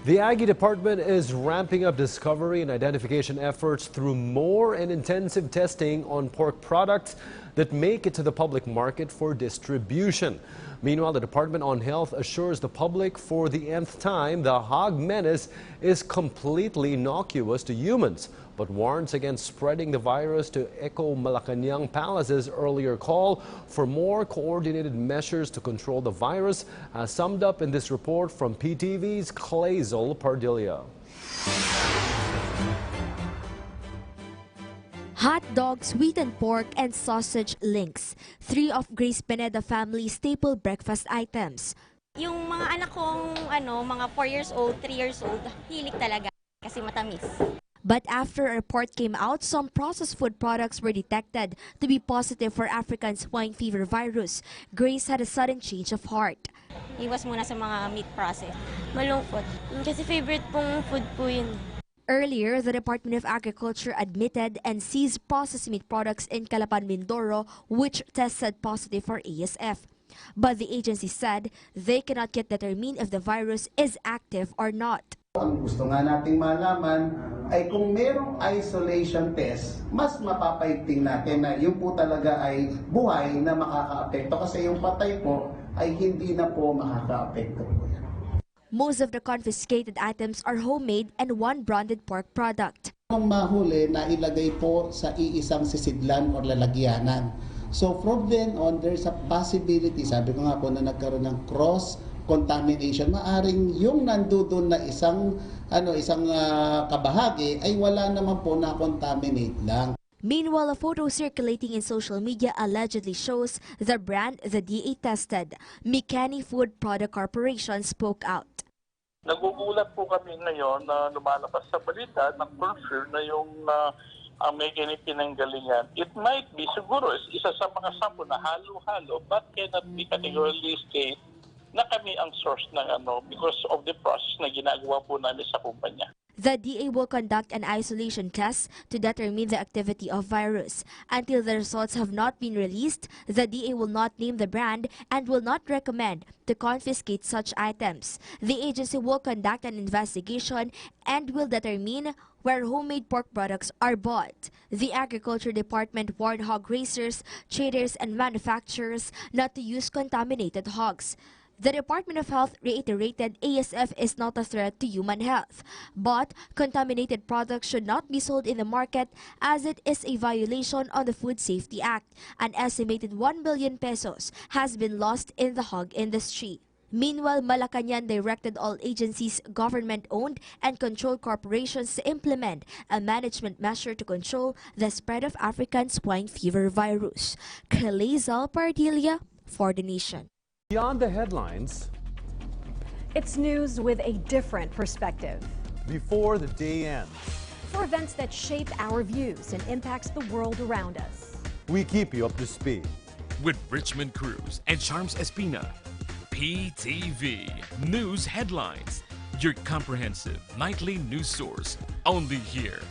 The Aggie Department is ramping up discovery and identification efforts through more and intensive testing on pork products that make it to the public market for distribution. Meanwhile, the Department on Health assures the public for the nth time the hog menace is completely innocuous to humans, but warns against spreading the virus to echo Malacanang Palace's earlier call for more coordinated measures to control the virus, as summed up in this report from PTV's Clazel Pardilla. Hot dog, sweetened pork, and sausage links. Three of Grace Pineda family's staple breakfast items. Yung mga anak kong mga 4 years old, 3 years old, hilig talaga kasi matamis. But after a report came out, some processed food products were detected to be positive for African swine fever virus. Grace had a sudden change of heart. Iwas muna sa mga meat process. Malungkot. Kasi favorite pong food po yun. Earlier, the Department of Agriculture admitted and seized processed meat products in Calapan, Mindoro, which tested positive for ASF. But the agency said they cannot yet determine if the virus is active or not. Ang gusto nga nating malaman ay kung merong isolation test, mas mapapaigting natin na yun po talaga ay buhay na makakaapekto kasi yung patay po ay hindi na po makakaapekto po yan. Most of the confiscated items are homemade and one branded pork product. Ang mahuli na ilagay po sa iisang sisidlan o lalagyanan. So from then on, there's a possibility, sabi ko nga po na nagkaroon ng cross-contamination. Maaring yung nandoon na isang kabahagi ay wala naman po na contaminate lang. Meanwhile, a photo circulating in social media allegedly shows the brand the DA tested. Mikani Food Product Corporation spoke out. Nagugulat po kami ngayon na lumalabas sa balita na confirm na yung ang may pinanggalingan. It might be, siguro, isa sa mga sample na halo-halo, but cannot be categorically state na kami ang source ng because of the process na ginagawa po namin sa kumpanya. The DA will conduct an isolation test to determine the activity of virus. Until the results have not been released, the DA will not name the brand and will not recommend to confiscate such items. The agency will conduct an investigation and will determine where homemade pork products are bought. The Agriculture Department warned hog raisers, traders, and manufacturers not to use contaminated hogs. The Department of Health reiterated ASF is not a threat to human health, but contaminated products should not be sold in the market as it is a violation on the Food Safety Act. An estimated 1 billion pesos has been lost in the hog industry. Meanwhile, Malacanang directed all agencies, government-owned and controlled corporations to implement a management measure to control the spread of African swine fever virus. Clazel Pardilla for The Nation. Beyond the headlines, it's news with a different perspective. Before the day ends, For events that shape our views and impacts the world around us. we keep you up to speed. With Richmond Cruz and Charms Espina. PTV News Headlines, your comprehensive nightly news source, only here.